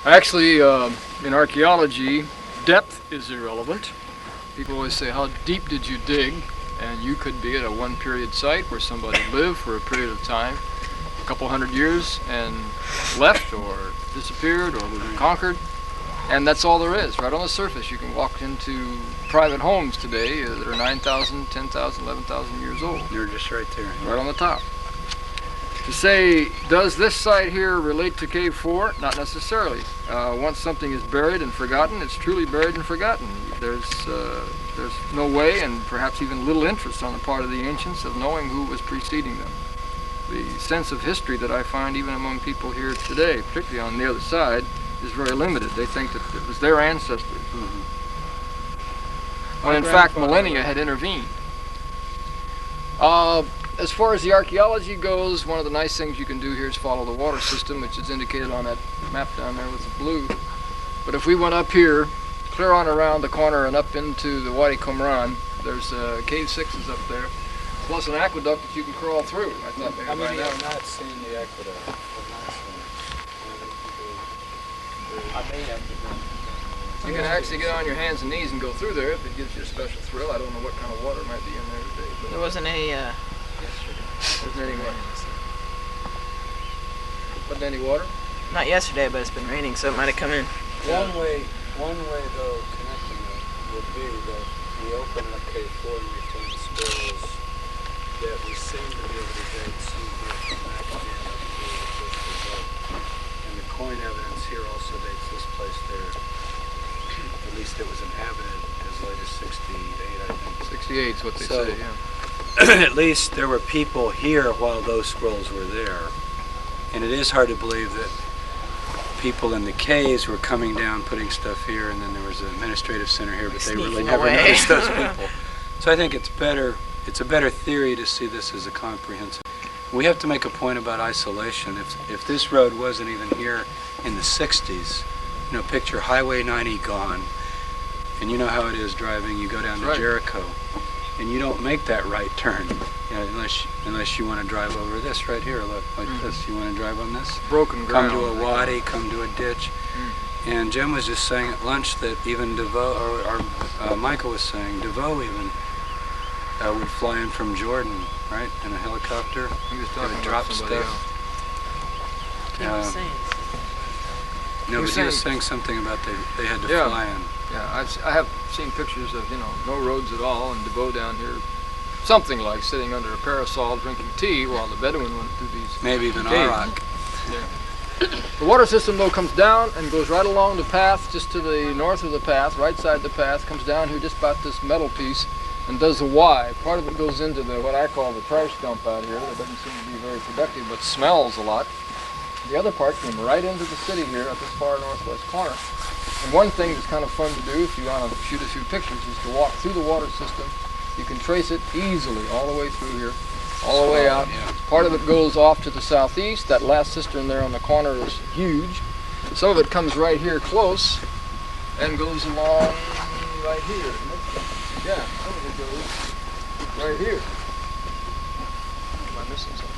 Actually, in archaeology, depth is irrelevant. People always say, how deep did you dig? And you could be at a one period site where somebody lived for a period of time, a couple hundred years, and left or disappeared or was conquered. And that's all there is, right on the surface. You can walk into private homes today that are 9,000, 10,000, 11,000 years old. You're just right there. Right on the top. To say, does this site here relate to Cave 4? Not necessarily. Once something is buried and forgotten, it's truly buried and forgotten. There's no way, and perhaps even little interest on the part of the ancients, of knowing who was preceding them. The sense of history that I find even among people here today, particularly on the other side, is very limited. They think that it was their ancestors. When in fact millennia had intervened. As far as the archaeology goes, one of the nice things you can do here is follow the water system, which is indicated on that map down there with the blue. But if we went up here, clear on around the corner and up into the Wadi Qumran, there's Cave 6 is up there, plus an aqueduct that you can crawl through. I thought maybe How many have not seen the aqueduct? I may have to go. You can actually get on your hands and knees and go through there if it gives you a special thrill. I don't know what kind of water might be in there today. But there wasn't any, wasn't any water. Wasn't any water? Not yesterday, but it's been raining, so it might have come in. One way though, connecting it would be that we open up Cave 4 and we find scrolls that we seem to be able to date some here from Baigent up to the first result. And the coin evidence here also dates this place there. At least it was inhabited as late as 68, I think. 68 is what they say, yeah. At least there were people here while those scrolls were there. And it is hard to believe that people in the caves were coming down, putting stuff here, and then there was an administrative center here, but they really never noticed those people. So I think it's a better theory to see this as a comprehensive. We have to make a point about isolation. If this road wasn't even here in the 60s, picture Highway 90 gone, and you know how it is driving, you go down to Jericho, and you don't make that right turn, unless you want to drive over this right here, like this. You want to drive on this? Broken ground. Come to a wadi, come to a ditch. And Jim was just saying at lunch that even DeVoe, or Michael was saying, DeVoe even would fly in from Jordan, right, in a helicopter. He was talking about somebody else. He was saying. No, but he was saying something about they had to fly in. Yeah, I have seen pictures of, no roads at all, and DeVoe down here, something like sitting under a parasol drinking tea while the Bedouin went through these maybe even caves. Arak. Yeah. The water system, though, comes down and goes right along the path, just to the north of the path, right side of the path, comes down here just about this metal piece, and does a Y. Part of it goes into what I call the trash dump out here. That doesn't seem to be very productive, but smells a lot. The other part came right into the city here at this far northwest corner. And one thing that's kind of fun to do if you want to shoot a few pictures is to walk through the water system. You can trace it easily all the way through here, all the way out. Yeah. Part of it goes off to the southeast. That last cistern there on the corner is huge. Some of it comes right here close and goes along right here. Yeah, some of it goes right here. Am I missing something?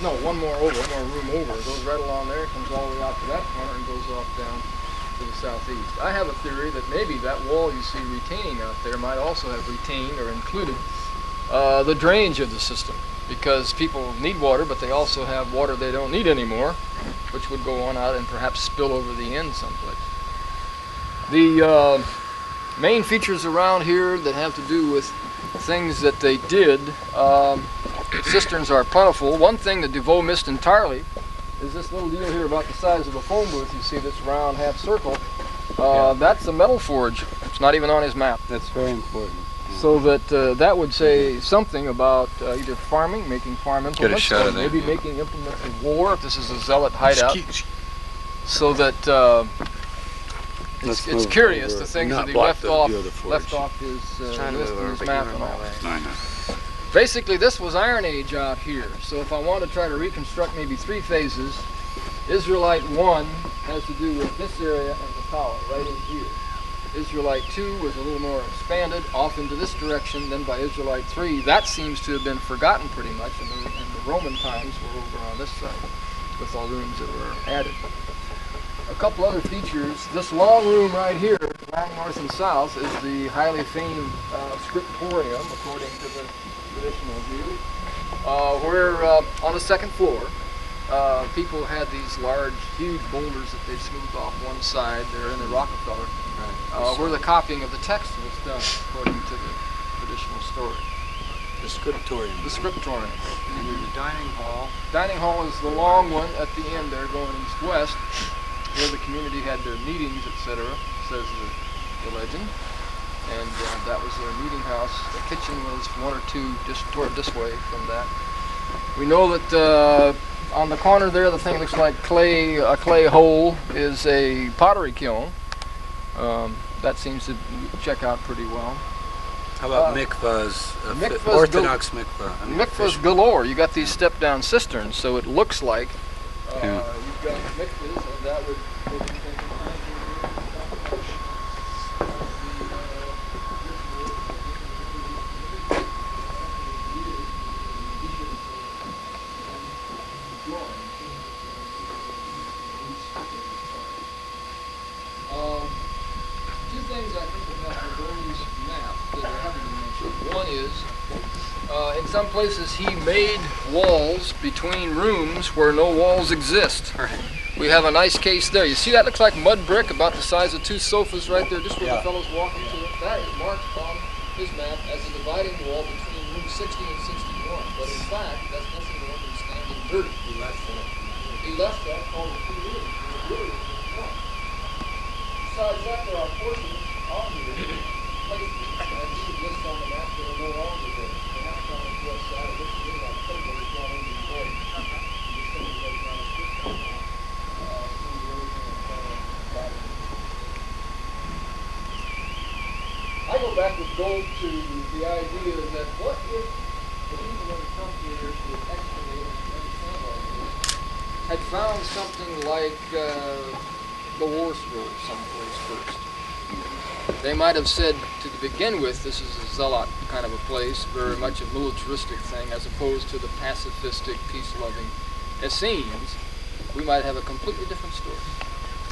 No, one more room over. It goes right along there, comes all the way out to that corner and goes off down to the southeast. I have a theory that maybe that wall you see retaining out there might also have retained or included the drainage of the system, because people need water, but they also have water they don't need anymore, which would go on out and perhaps spill over the end someplace. The main features around here that have to do with things that they did, cisterns are plentiful. One thing that DeVoe missed entirely is this little deal here about the size of a phone booth. You see this round half circle. That's a metal forge. It's not even on his map. That's very important. So that would say something about either farming, making farm implements, or maybe making implements of war, if this is a zealot hideout. So that it's curious the things that he left off his list and his map and all that. Basically, this was Iron Age out here. So if I want to try to reconstruct maybe three phases, Israelite 1 has to do with this area and the tower, right in here. Israelite 2 was a little more expanded off into this direction than by Israelite 3. That seems to have been forgotten pretty much, and the Roman times were over on this side with all rooms that were added. a couple other features. This long room right here, long north and south, is the highly famed scriptorium, according to the traditional view, where on the second floor, people had these large, huge boulders that they smoothed off one side there in the Rockefeller, where the copying of the text was done, according to the traditional story. The scriptorium. The scriptorium. And then the dining hall. Dining hall is the long one at the end there, going east-west, where the community had their meetings, etc., says the legend. And that was their meeting house. The kitchen was one or two just toward this way from that. We know that on the corner there, the thing looks like a clay hole is a pottery kiln. That seems to check out pretty well. How about mikvahs? Mikvahs Orthodox mikvah. I mean, mikvahs galore. You got these step-down cisterns, so it looks like you've got mikvahs, and that would two things I think about the Burmese map that haven't been mentioned. One is, in some places he made walls between rooms where no walls exist. We have a nice case there. You see that looks like mud brick about the size of two sofas right there, just where the fellow's walking to it. That is marked on his map as a dividing wall between room 60 and 61. But in fact, that's nothing more than standing dirt. He left that. He left that called the two rooms. Besides that, there are portions on here, places, and these list on the map that are no longer there. Perhaps on the west side of this is like something that's gone over the way. Just something that's not a system now. I go back with gold to the idea that what if the people that have come here to excavate and understand all this had found something like the war scrolls someplace first. They might have said to begin with, this is a zealot kind of a place, very much a militaristic thing, as opposed to the pacifistic, peace-loving Essenes. We might have a completely different story.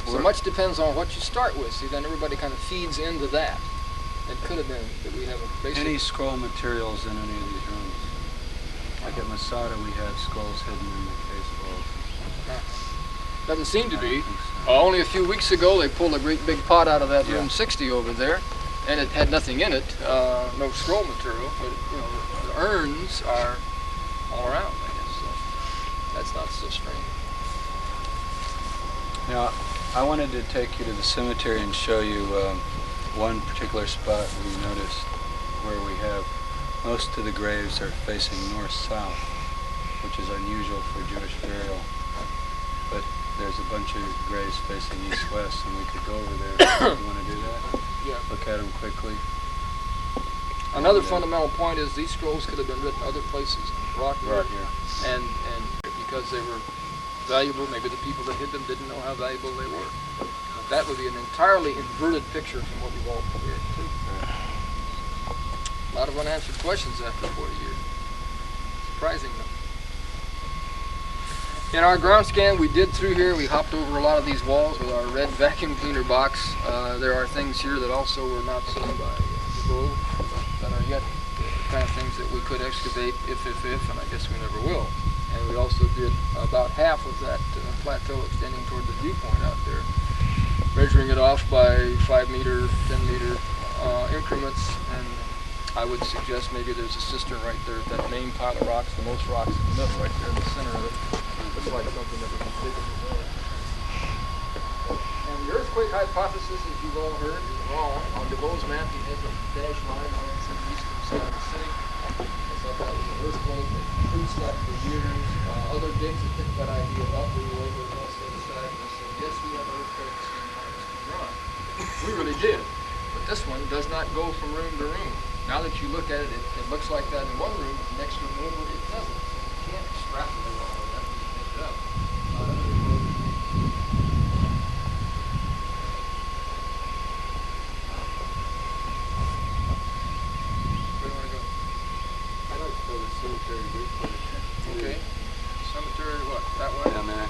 So much depends on what you start with. See, then everybody kind of feeds into that. It could have been that we have a basic... Any scroll materials in any of these rooms? Like at Masada, we have scrolls hidden in the case walls. Doesn't seem to be. So. Only a few weeks ago they pulled a great big pot out of that room 60 over there, and it had nothing in it, no scroll material, but you know, the urns are all around, I guess, so that's not so strange. Now, I wanted to take you to the cemetery and show you one particular spot we noticed where we have most of the graves are facing north-south, which is unusual for Jewish burial. But there's a bunch of graves facing east-west, and we could go over there. You want to do that? Yeah. Look at them quickly. Another fundamental point is these scrolls could have been written other places, right here, and because they were valuable, maybe the people that hid them didn't know how valuable they were. But that would be an entirely inverted picture from what we've all created too. A lot of unanswered questions after 40 years. Surprising though. In our ground scan we did through here, we hopped over a lot of these walls with our red vacuum cleaner box. There are things here that also were not seen by Tabor that are yet the kind of things that we could excavate if, and I guess we never will. And we also did about half of that plateau extending toward the viewpoint out there, measuring it off by 5 meter, 10 meter increments. And I would suggest maybe there's a cistern right there at that main pile of rocks, the most rocks in the middle right there in the center of it. Looks like something that was completed there. And the earthquake hypothesis, as you've all heard, is wrong. On DeVoe's map, he has a dashed line running through the eastern side of the city. I thought that was an earthquake that proves that for years. Other digs have picked that idea up. We were over on the other side and said, yes, we have earthquakes in Qumran. We really did. But this one does not go from room to room. Now that you look at it, it looks like that in one room, but the next room over, it doesn't. So you can't extrapolate all of that. You pick it up. Where do you want to go? I'd like to go to the cemetery briefly. Okay. Cemetery, what? That way? Down there.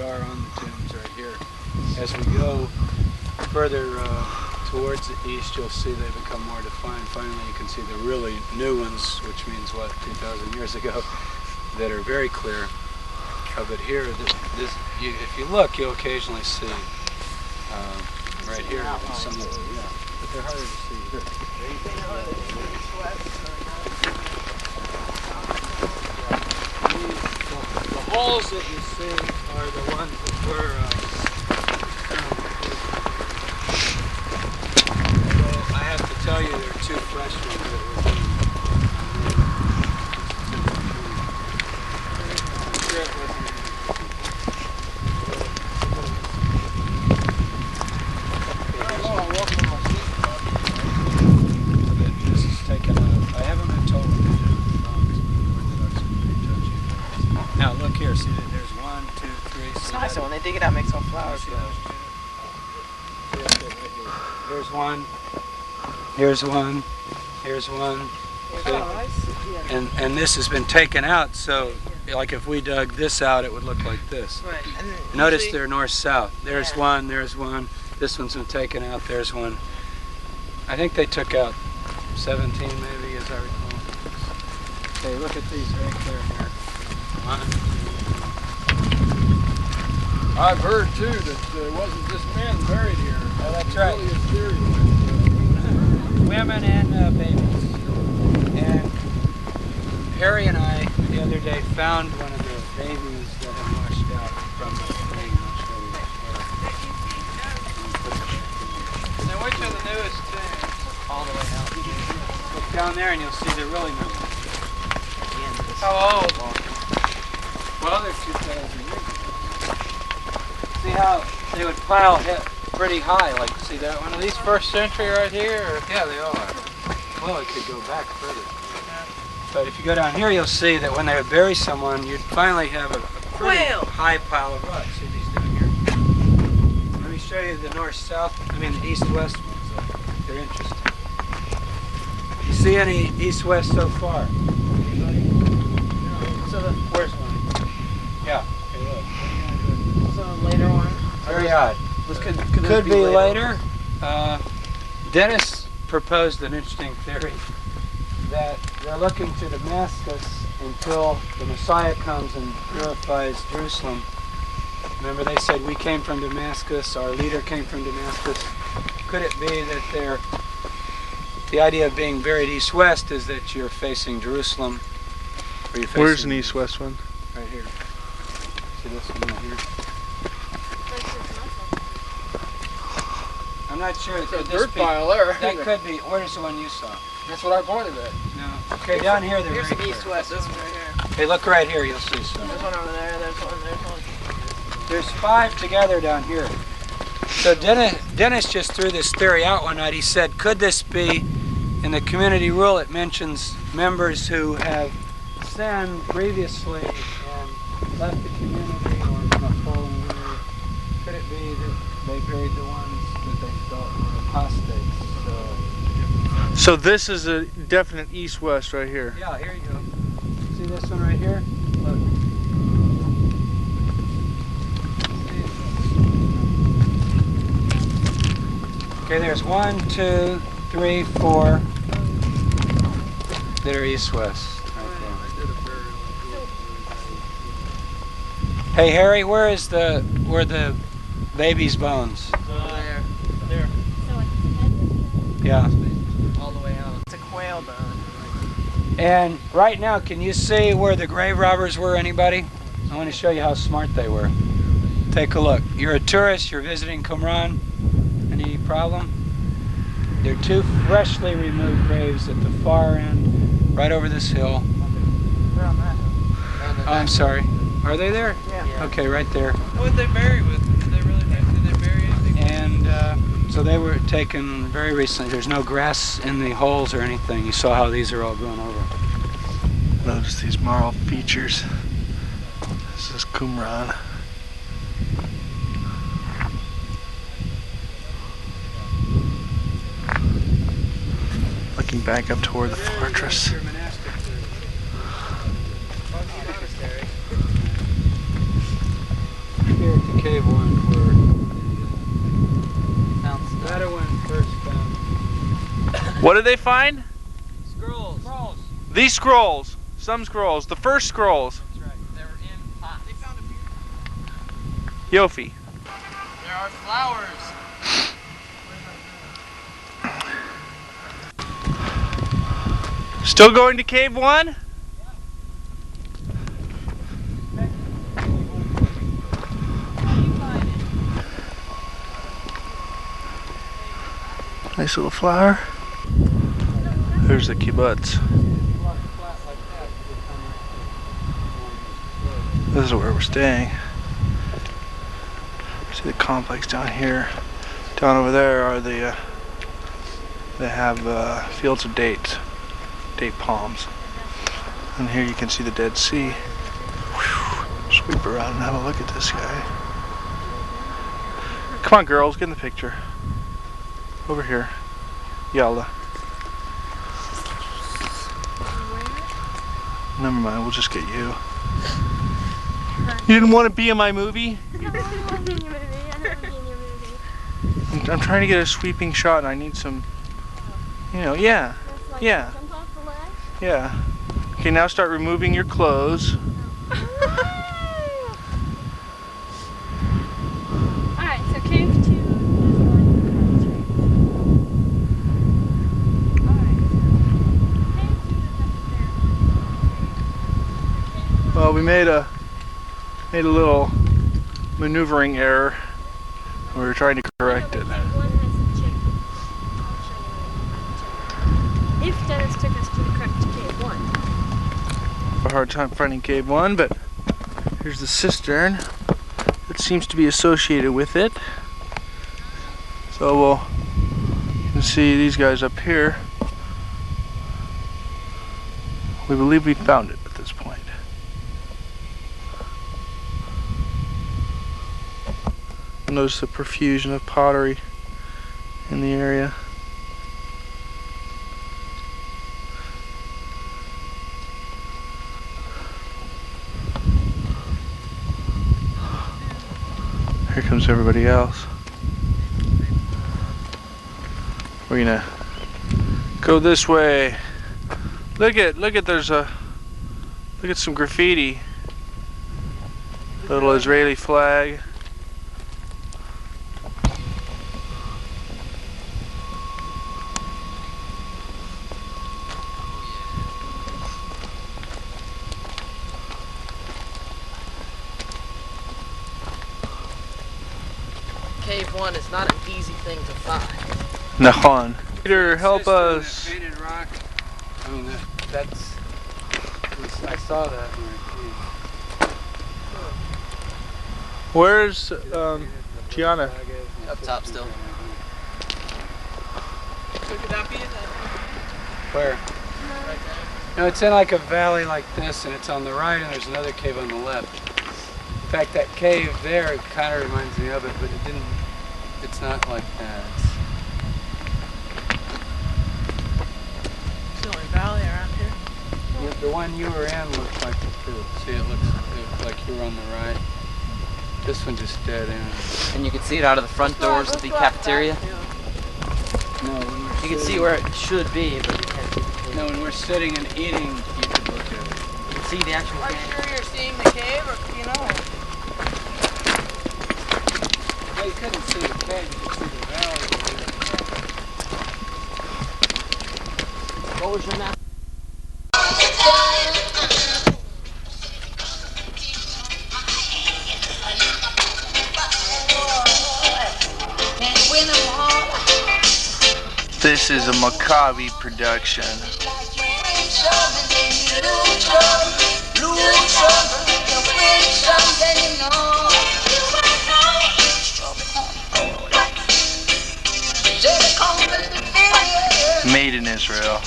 are on the tombs right here. As we go further towards the east, you'll see they become more defined. Finally, you can see the really new ones, which means, what, 2,000 years ago, that are very clear. But here, if you look, you'll occasionally see right here some of them, yeah. But they're harder to see here. The holes that you see are the ones that were, although I have to tell you there are two fresh ones that were being This is taken out. I haven't been told what the Orthodox are pretty touchy. Now look here, see that there's 1, 2, 3. It's nice when they dig it out, makes all flowers. Here's one. Here's one. Here's one. And this has been taken out, so like if we dug this out, it would look like this. Right. And Notice they're north-south. There's one, there's one. This one's been taken out, there's one. I think they took out 17 maybe, as I recall. Okay, look at these right there here. I've heard too that there wasn't just men buried here. Oh, that's right. Really a theory. Women and babies. And Harry and I, the other day, found one of the babies that had washed out from the thing. Now which are the newest tombs? all the way out. Look down there and you'll see the really new ones. How old? Well, they're 2,000 years ago. See how they would pile pretty high, like, see that one? Are these first century right here? Or? Yeah, they all are. Well, it could go back further. But if you go down here, you'll see that when they would bury someone, you'd finally have a pretty high pile of rocks. See these down here? Let me show you the north-south, the east-west ones. They're interesting. You see any east-west so far? So the, Where's one? Yeah. Okay, look. so the later one. Very odd. Could be later. Dennis proposed an interesting theory that they're looking to Damascus until the Messiah comes and purifies Jerusalem. Remember they said we came from Damascus, our leader came from Damascus. Could it be that the idea of being buried east-west is that you're facing Jerusalem? Or you're facing Where's an east-west one? Right here. See this one right here? I'm not sure. It's a dirt pile there. That could be. Where's the one you saw? That's what I pointed at. No. Okay, down here they're Here's very the east-west. This one right here. Okay, look right here. You'll see some. There's one over there. There's one. There's one. There's 5 together down here. So Dennis just threw this theory out one night. He said, could this be, in the community rule it mentions members who have sinned previously and left the community or been a fallen away. Could it be that they buried the ones that they thought were apostates? So this is a definite east-west right here. Yeah, here you go. See this one right here? Look. Okay, there's 1, 2, 3, 4 that are east-west. Hey Harry, where the baby's bones? There. There. Yeah. All the way out. It's a quail bone. And right now, can you see where the grave robbers were, anybody? I want to show you how smart they were. Take a look. You're a tourist, you're visiting Qumran. Any problem? There are 2 freshly removed graves at the far end, right over this hill. They're on that hill. Oh, I'm sorry. Are they there? Yeah. Okay, right there. What would they bury with? Did they bury anything? And so they were taken very recently. There's no grass in the holes or anything. You saw how these are all grown over. Notice these marl features. This is Qumran. Looking back up toward the fortress. Here, cave one where Found the stuff. Bedouin first found What did they find? scrolls. These scrolls. Some scrolls. The first scrolls. That's right. They were in pots. They found a few. Yofi. There are flowers. Still going to cave one? Nice little flower. There's the kibbutz. This is where we're staying. See the complex down here. Down over there are the they have fields of dates, date palms. And here you can see the Dead Sea. Whew. Sweep around and have a look at this guy. Come on, girls, get in the picture. Over here. Yalla. Never mind, we'll just get you. You didn't want to be in my movie? I'm trying to get a sweeping shot and I need some, you know, yeah. Yeah. Yeah. Okay, now start removing your clothes. Alright, so cave 2 is going Alright. Cave 2 is up there. Well, we made a little maneuvering error. We were trying to correct it. Cave 1 has a chick. I'll show you. If Dennis took us to the correct cave 1. A hard time finding cave 1, but here's the cistern that seems to be associated with it. So you can see these guys up here. We believe we found it at this point. Notice the profusion of pottery in the area. Here comes everybody else. We're gonna go this way. Look at there's a look at some graffiti. Little Israeli flag. Cave 1 is not an easy thing to find. Nahon. Peter, help us. Painted rock. I mean, that's. I saw that when I came. Where's Gianna? Up top still. So could that be it? Where? Right there. No, it's in like a valley like this, and it's on the right, and there's another cave on the left. In fact, that cave there kind of reminds me of it, but it didn't. It's not like that. It's the only valley around here. The one you were in looked like it too. See, it looks like you were on the right. This one just dead end. And you can see it out of the front doors of the cafeteria. No, You can see where it should be, but you can't see the cave. No, when we're sitting and eating, you could look at it. You can see the actual Are you cave. sure you're seeing the cave, or you know? Well, you couldn't see the cave, you could see the valley. What was your map? This is a Maccabi production. Made in Israel.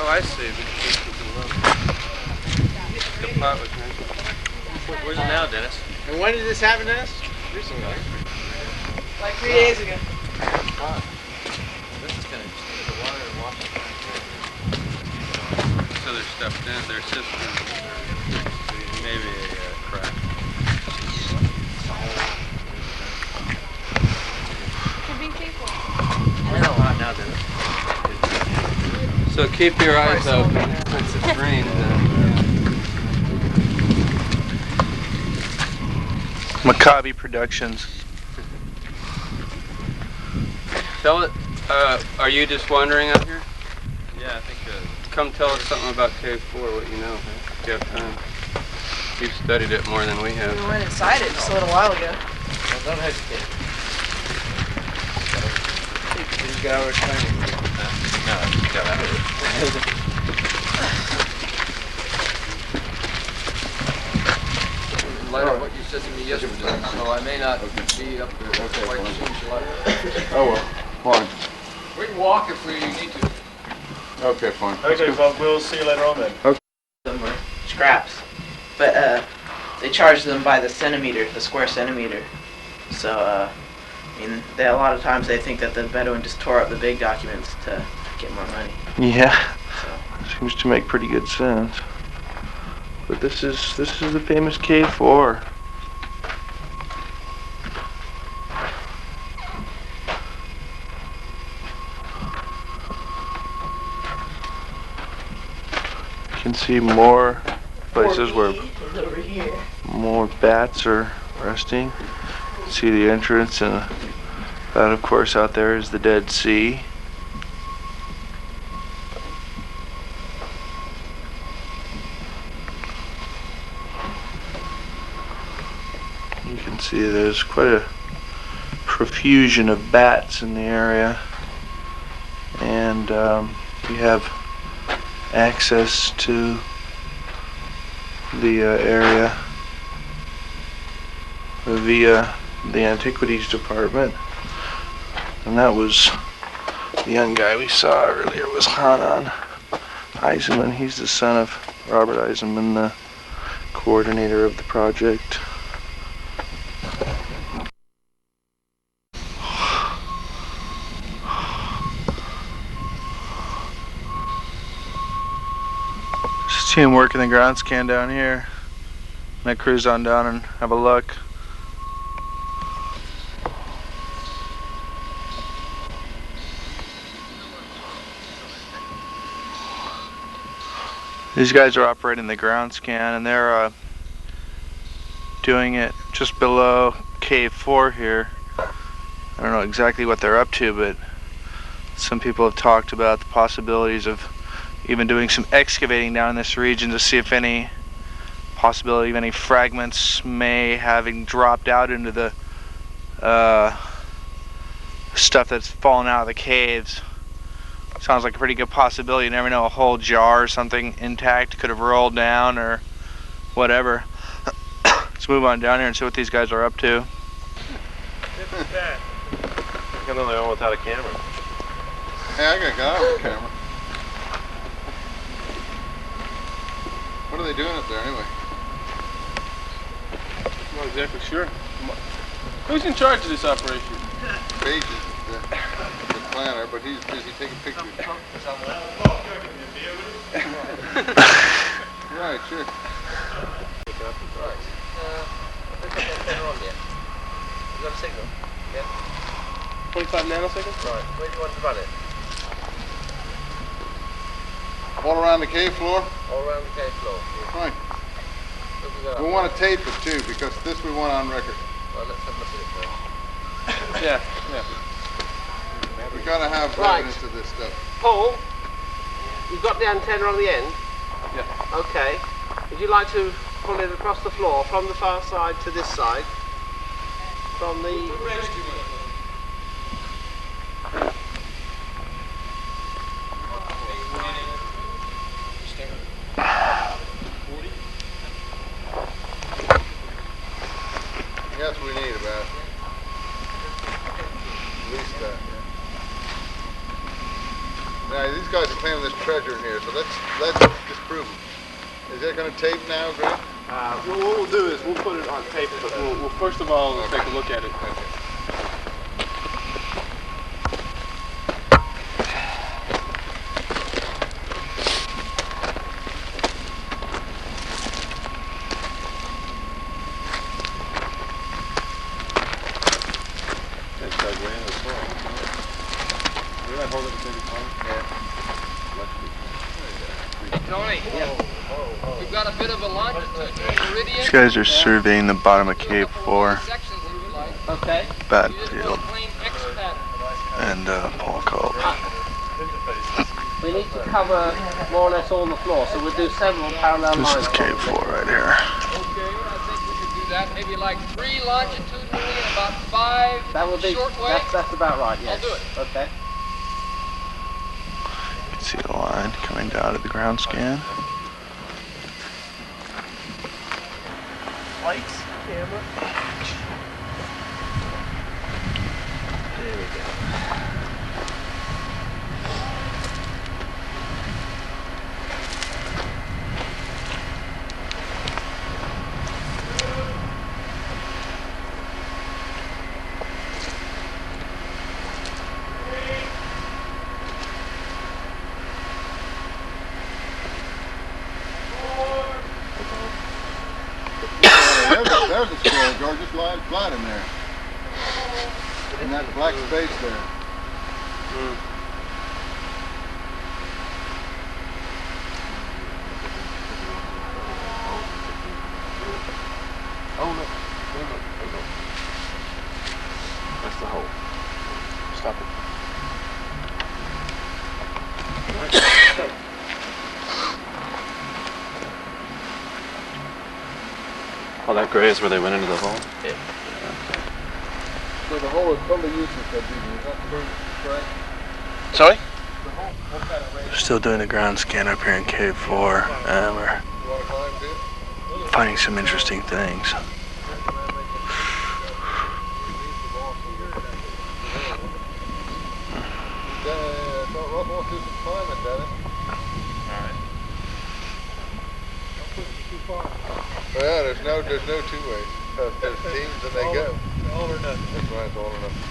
Oh, I see. The pot was nice. Where's it now, Dennis? And when did this happen, Dennis? Recently. Like 3 days ago. This is gonna just get the water and wash it down here. So they're stepped in, their system, maybe a crack. Should be careful. It's hot now, Dennis. So keep your eyes open. It's rain. Maccabi Productions. Tell it. Are you just wandering up here? Yeah, I think Come tell us something about Cave 4, what you know, if you have time. You've studied it more than we have. We went inside it just a little while ago. Well, don't hesitate. These guys were training. No, just go out. In light of what you said to me yesterday, so I may not be up there quite as soon as you like. Oh well, fine. We can walk if we need to. Okay, fine. Okay, folks, we'll see you later on then. Them were scraps, but they charged them by the centimeter, the square centimeter. So I mean, a lot of times they think that the Bedouin just tore up the big documents to get more money. Yeah, So seems to make pretty good sense. But this is the famous Cave 4. You can see more places where is over here. more bats are resting. See the entrance, and that of course out there is the Dead Sea. You can see there's quite a profusion of bats in the area, and you have access to the area via the Antiquities Department. And that was the young guy we saw earlier was Hanan Eisenman. He's the son of Robert Eisenman, the coordinator of the project. Just team working the ground scan down here. And I cruise on down and have a look. These guys are operating the ground scan, and they're doing it just below Cave 4 here. I don't know exactly what they're up to, but some people have talked about the possibilities of even doing some excavating down in this region to see if any possibility of any fragments may having dropped out into the stuff that's fallen out of the caves. Sounds like a pretty good possibility. You never know, a whole jar or something intact could have rolled down or whatever. Let's move on down here and see what these guys are up to. I'm the only one without a camera. Hey, I got a guy with a camera. What are they doing up there anyway? I'm not exactly sure. Who's in charge of this operation? Baigent, the planner, but he's busy taking pictures. Right, sure. You got a signal? Yeah? 25 nanoseconds? Right. Where do you want to run it? All around the cave floor? All around the cave floor. Fine. Look at that. We want to tape it too, because this we want on record. Well, let's have a look at it first. Yeah, yeah. We gotta have Right. evidence of this stuff. Paul, you've got the antenna on the end? Yeah. Okay. Would you like to pull it across the floor from the far side to this side? From the... Yes, we need about at least that. Yeah, these guys guys are claiming this treasure in here, so let's disprove it. Is that going to tape now, Greg? Well, what we'll do is we'll put it on tape, but we'll first of all take a look at it. Tony, we've got a bit of a longitude meridian. These guys are surveying the bottom of Cave 4, Sections if you like. Okay. Battenfield, Plain X pattern. and Paul Culp. We need to cover more or less all the floor, so we'll do several parallel This lines. is Cave 4 right here. Okay, I think we could do that. Maybe like 3 longitudinally and about 5 That will be short way. that's about right. Yes. I'll do it. Okay. You can see the line coming down to the ground scan. Lights, camera. There we go. There's a squirrel, George, just lying flat in there. In that black space there. Oh, no. That's the hole. Stop it. Oh, that gray is where they went into the hole? Yeah. So the hole is totally useless, that is that correct? Sorry? We're still doing the ground scan up here in Cave 4, and we're You want to climb too? finding some interesting things. Don't want to climb it, Dennis. Well, yeah, there's no two ways. There's teams and they go. All or nothing. That's right, it's all or nothing.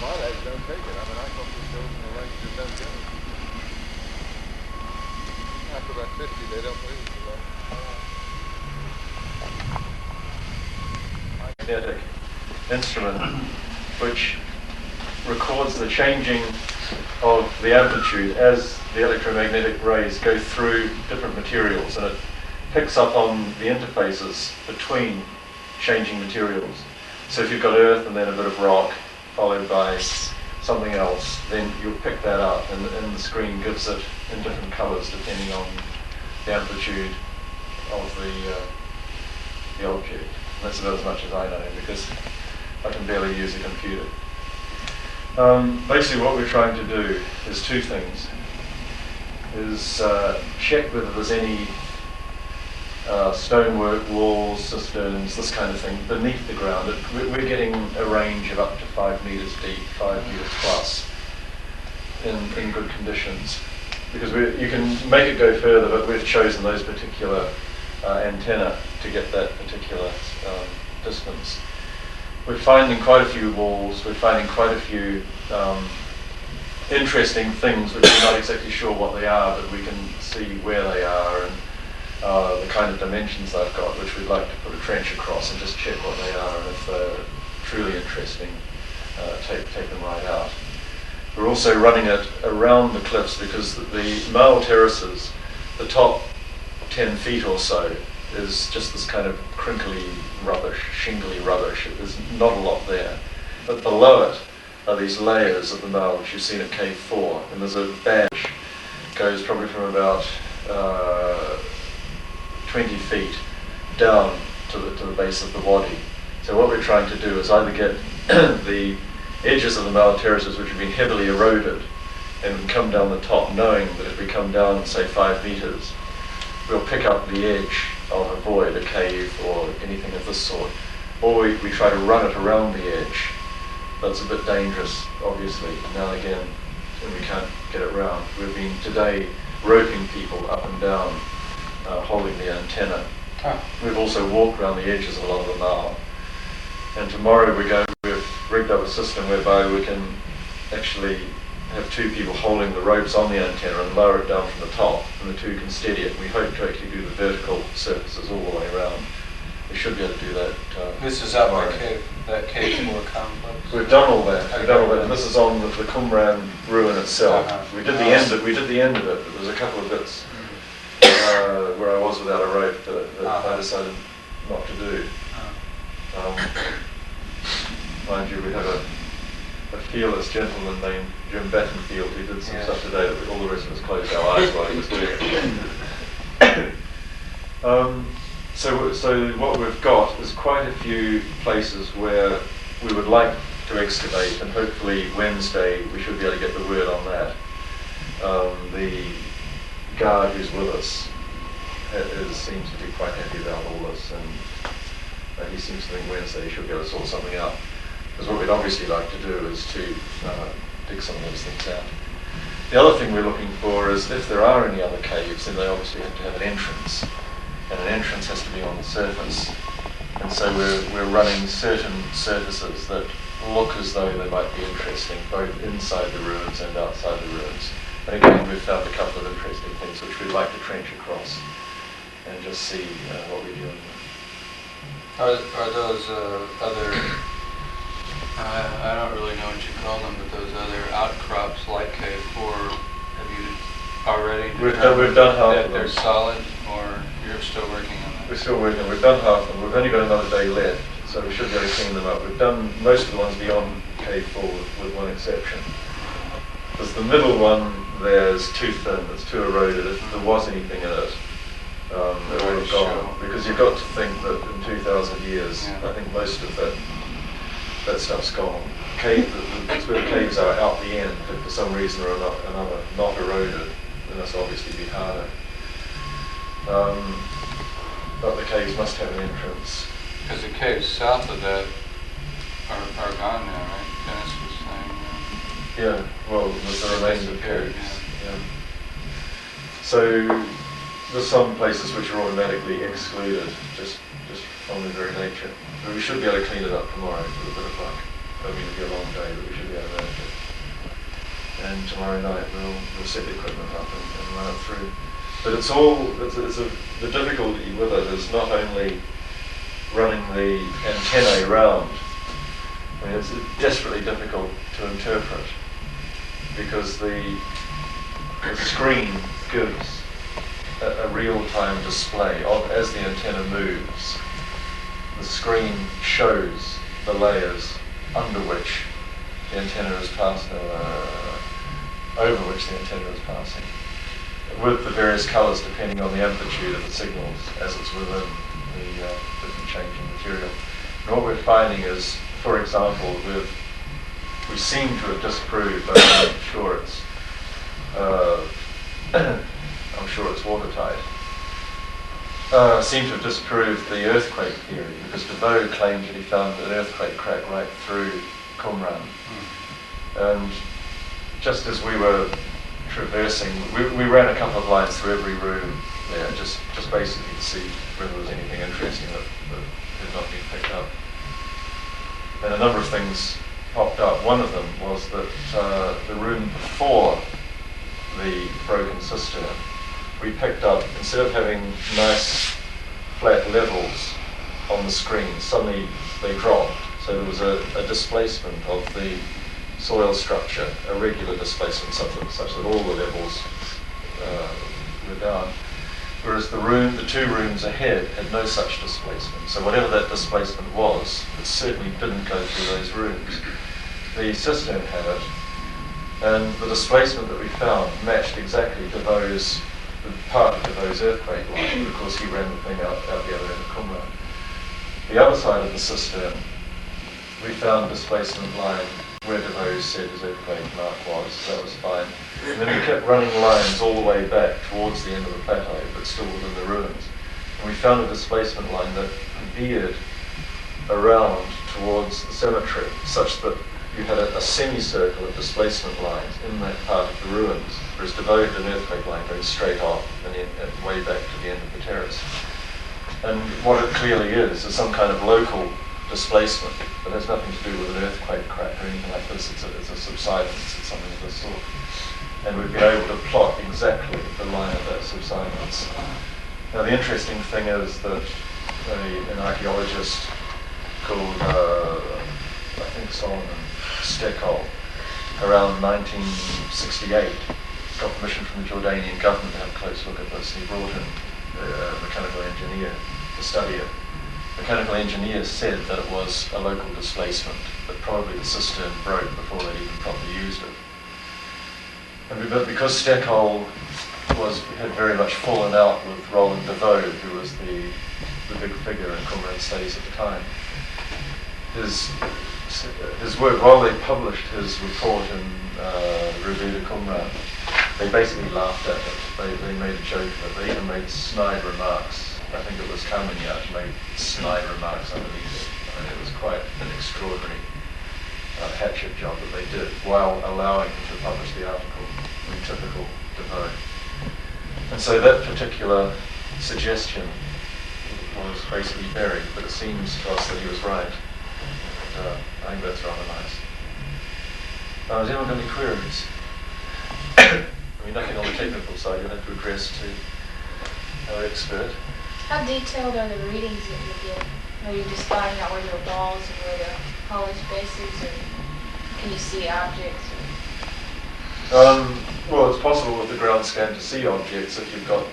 My legs don't take it. I mean, I come from shows and the legs just don't go. After about 50, they don't move too long. Magnetic instrument which records the changing of the amplitude as the electromagnetic rays go through different materials, and it picks up on the interfaces between changing materials. So if you've got earth and then a bit of rock followed by something else, then you'll pick that up, and the screen gives it in different colors depending on the amplitude of the object. And that's about as much as I know, because I can barely use a computer. Basically what we're trying to do is two things. Is check whether there's any stonework, walls, cisterns, this kind of thing beneath the ground. We're getting a range of up to 5 meters deep, 5 meters plus in good conditions. Because you can make it go further, but we've chosen those particular antenna to get that particular distance. We're finding quite a few walls, we're finding quite a few interesting things which we're not exactly sure what they are, but we can see where they are and the kind of dimensions they've got, which we'd like to put a trench across and just check what they are, and if they're truly interesting, take them right out. We're also running it around the cliffs because the male terraces, the top 10 feet or so, is just this kind of crinkly rubbish, shingly rubbish. There's not a lot there. But below it are these layers of the marl, which you've seen at Cave 4. And there's a badge, goes probably from about 20 feet down to the base of the wadi. So what we're trying to do is either get the edges of the marl terraces, which have been heavily eroded, and come down the top, knowing that if we come down, say, 5 meters, we'll pick up the edge of a void, a cave, or anything of this sort. Or we try to run it around the edge but it's a bit dangerous, obviously, now and again, when we can't get it round. We've been today roping people up and down, holding the antenna. We've also walked around the edges of a lot of them now. And tomorrow we've rigged up a system whereby we can actually have two people holding the ropes on the antenna and lower it down from the top, and the two can steady it. We hope to actually do the vertical surfaces all the way around. We should be able to do that. This is out by that K4 complex? We've done all that. We've done all that, and this is on the Qumran ruin itself. We did the end of it, but there's a couple of bits where I was without a rope that I decided not to do. Mind you, we have a fearless gentleman named Jim Battenfield who did some stuff today that all the rest of us closed our eyes while he was doing it. So what we've got is quite a few places where we would like to excavate, and hopefully Wednesday we should be able to get the word on that. The guard who's with us seems to be quite happy about all this, and he seems to think Wednesday he should be able to sort something out. Because what we'd obviously like to do is to dig some of those things out. The other thing we're looking for is if there are any other caves, then they obviously have to have an entrance. And an entrance has to be on the surface. And so we're running certain surfaces that look as though they might be interesting, both inside the ruins and outside the ruins. And again, we've found a couple of interesting things which we'd like to trench across and just see what we're doing. Are those other, I don't really know what you call them, but those other outcrops like K4, have you already determined we've done half that of them. they're solid, or you're still working on that? We're still working. We've done half of them. We've only got another day left, so we should be able to clean them up. We've done most of the ones beyond K4 with one exception. Because the middle one there's too thin, it's too eroded. If there was anything in it, it would have gone. Because you've got to think that in 2,000 years, I think most of that stuff's gone. That's where the caves are out the end, if for some reason or another not eroded, then that's obviously be harder. But the caves must have an entrance. Because the caves south of that are gone now, right? Dennis was saying. Yeah, well, with the remains of caves. Yeah. So there's some places which are automatically excluded, just from their very nature. But we should be able to clean it up tomorrow with a bit of luck. I mean, it'll be a long day, but we should be able to manage it. And tomorrow night we'll set the equipment up and run it through. But the difficulty with it is not only running the antennae round. I mean, it's desperately difficult to interpret because the screen gives a real-time display as the antenna moves. The screen shows the layers under which the antenna is passing, over which the antenna is passing, with the various colours depending on the amplitude of the signals as it's within the different changing material. And what we're finding is, for example, we seem to have disproved, but I'm sure it's watertight. Seem to have disproved the earthquake theory, because Tabor claimed that he found an earthquake crack right through Qumran. And just as we were traversing, we ran a couple of lines through every room there, just basically to see whether there was anything interesting that had not been picked up. And a number of things popped up. One of them was that the room before the broken cistern, we picked up, instead of having nice flat levels on the screen, suddenly they dropped. So there was a displacement of the soil structure, a regular displacement, such that all the levels were down. Whereas the two rooms ahead had no such displacement. So whatever that displacement was, it certainly didn't go through those rooms. The cistern had it, and the displacement that we found matched exactly to part of Tabor's earthquake line. Of course, he ran the thing out the other end of Qumran. The other side of the cistern, we found displacement line where Tabor said his earthquake mark was, so that was fine. And then we kept running lines all the way back towards the end of the plateau, but still within the ruins. And we found a displacement line that veered around towards the cemetery, such that you had a semicircle of displacement lines in that part of the ruins, whereas devoted an earthquake line going straight off and way back to the end of the terrace. And what it clearly is some kind of local displacement, but has nothing to do with an earthquake crack or anything like this. It's a subsidence, it's something of this sort. And we've been able to plot exactly the line of that subsidence. Now the interesting thing is that an archaeologist called, I think Solomon Steckel, around 1968, got permission from the Jordanian government to have a close look at this, and he brought in a mechanical engineer to study it. The mechanical engineer said that it was a local displacement, that probably the cistern broke before they'd even properly used it. But because Steckel had very much fallen out with Roland Devoe, who was the big figure in Qumran studies at the time, his work, while they published his report in Revue de Qumran, they basically laughed at it. They made a joke of it. They even made snide remarks. I think it was Carmignat made snide remarks underneath it. I mean, it was quite an extraordinary hatchet job that they did, while allowing him to publish the article in typical Devoe. And so that particular suggestion was basically buried, but it seems to us that he was right. I think that's rather nice. Has anyone got any queries? I mean, nothing on the technical side you'll have to address to our expert. How detailed are the readings that you get? Are you just finding out where there are walls and where there are hollow spaces, or can you see objects? Well, it's possible with the ground scan to see objects if you've got,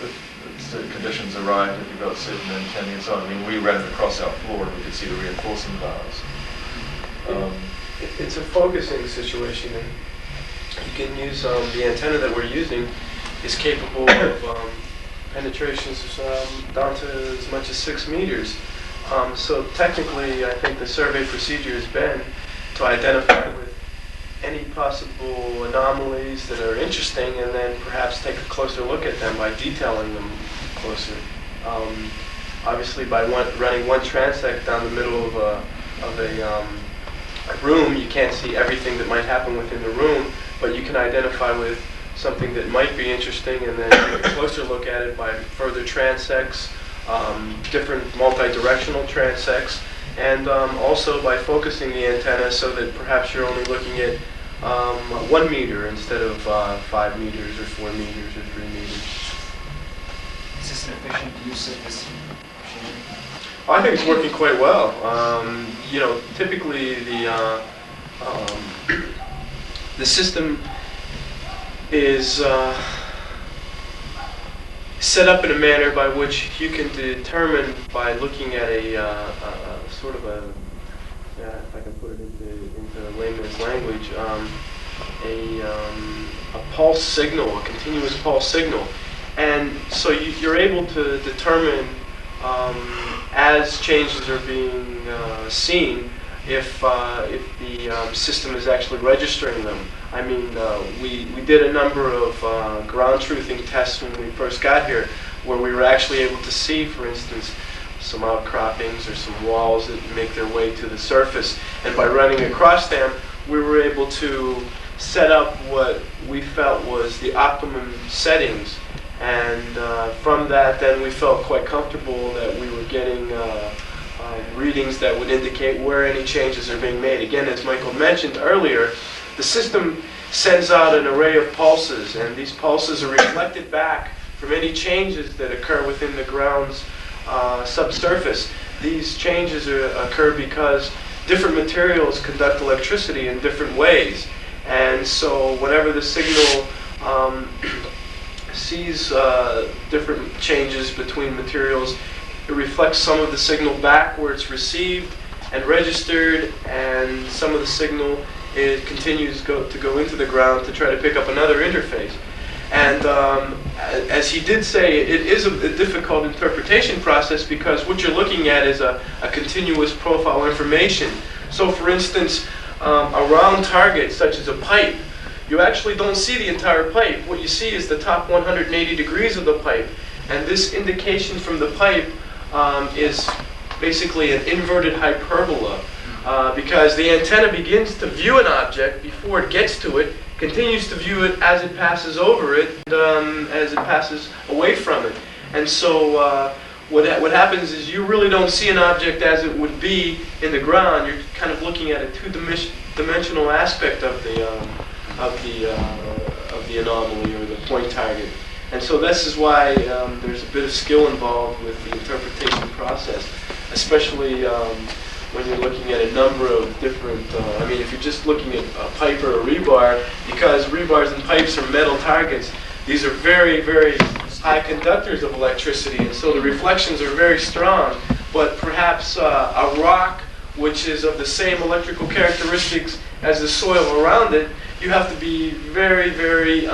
if the conditions are right, if you've got certain antennae and so on. I mean, we ran across our floor and we could see the reinforcing bars. It's a focusing situation, and you can use the antenna that we're using is capable of penetrations down to as much as 6 meters. So technically, I think the survey procedure has been to identify with any possible anomalies that are interesting, and then perhaps take a closer look at them by detailing them closer. Obviously, by running one transect down the middle of a room, you can't see everything that might happen within the room, but you can identify with something that might be interesting and then take a closer look at it by further transects, different multi-directional transects, and also by focusing the antenna so that perhaps you're only looking at 1 meter instead of 5 meters or 4 meters or 3 meters. Is this an efficient use of this machinery? I think it's working quite well. You know, typically the system is set up in a manner by which you can determine by looking at a sort of a, if I can put it into layman's language, a pulse signal, a continuous pulse signal. And so you're able to determine as changes are being seen if the system is actually registering them. I mean, we did a number of ground truthing tests when we first got here, where we were actually able to see, for instance, some outcroppings or some walls that make their way to the surface. And by running across them, we were able to set up what we felt was the optimum settings. And from that, then we felt quite comfortable that we were getting readings that would indicate where any changes are being made. Again, as Michael mentioned earlier, the system sends out an array of pulses, and these pulses are reflected back from any changes that occur within the ground's subsurface. These changes occur because different materials conduct electricity in different ways. And so whenever the signal sees different changes between materials, it reflects some of the signal back where it's received and registered, and some of the signal it continues to go into the ground to try to pick up another interface. And as he did say, it is a difficult interpretation process because what you're looking at is a continuous profile information. So for instance, a round target such as a pipe, you actually don't see the entire pipe. What you see is the top 180 degrees of the pipe. And this indication from the pipe is basically an inverted hyperbola. because the antenna begins to view an object before it gets to it, continues to view it as it passes over it, as it passes away from it. And so what happens is you really don't see an object as it would be in the ground. You're kind of looking at a two-dimensional aspect of the anomaly or the point target. And so this is why there's a bit of skill involved with the interpretation process, especially when you're looking at a number of different, I mean, if you're just looking at a pipe or a rebar, because rebars and pipes are metal targets, these are very, very high conductors of electricity, and so the reflections are very strong. But perhaps a rock, which is of the same electrical characteristics as the soil around it, you have to be very, very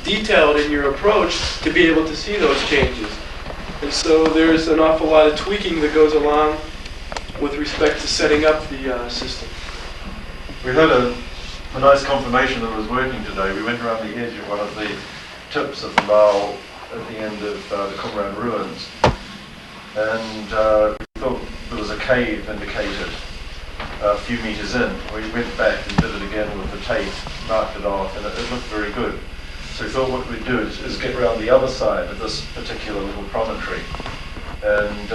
detailed in your approach to be able to see those changes. And so there's an awful lot of tweaking that goes along with respect to setting up the system. We had a nice confirmation that it was working today. We went around the edge of one of the tips of the mile at the end of the Qumran ruins, and we thought there was a cave indicated a few meters in. We went back and did it again with the tape, marked it off, and it looked very good. So we thought what we'd do is get around the other side of this particular little promontory and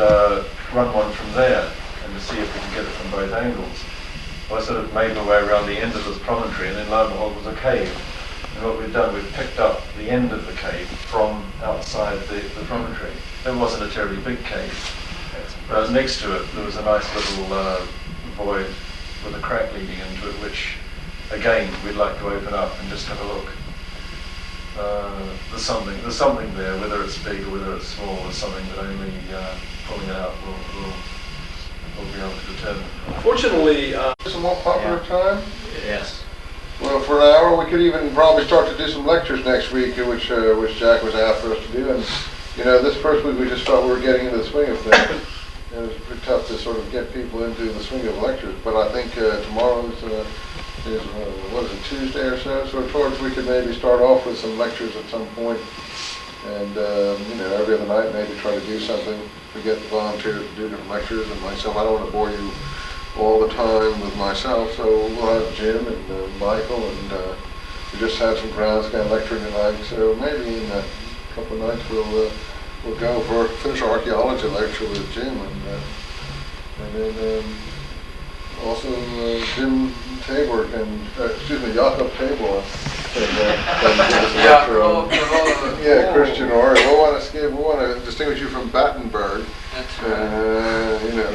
run one from there and to see if we can get it from both angles. Well, I sort of made my way around the end of this promontory, and then lo and behold was a cave. And what we'd done, we'd picked up the end of the cave from outside the promontory. It wasn't a terribly big cave, but next to it there was a nice little void with a crack leading into it, which again we'd like to open up and just have a look. There's something there, whether it's big or whether it's small, is something that only pulling it out will be able to determine. Fortunately, some more popular time? Yes. Well, for an hour, we could even probably start to do some lectures next week, which Jack was after us to do. And you know, this first week we just felt we were getting into the swing of things. It was pretty tough to sort of get people into the swing of lectures. But I think tomorrow is what is it, Tuesday or so? So towards we could maybe start off with some lectures at some point, and you know, every other night maybe try to do something to get the volunteers to do different lectures. And myself, I don't want to bore you all the time with myself, so we'll have Jim and Michael, and we just had some Groundscan lecturing tonight, so maybe in a couple of nights we'll go finish our archaeology lecture with Jim, and then also Jim Tabor Jakob Tabor can give us a lecture on Christian Ori. We want to distinguish you from Battenfield. You know,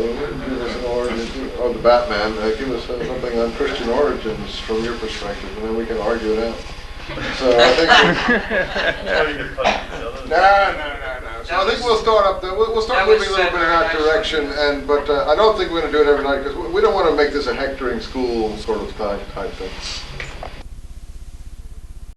give us an origin, or the Batman, give us something on Christian origins from your perspective, and then we can argue it out. So I think no. So I think we'll start up there. We'll start moving a little bit in that direction, but I don't think we're going to do it every night, because we don't want to make this a hectoring school sort of type thing.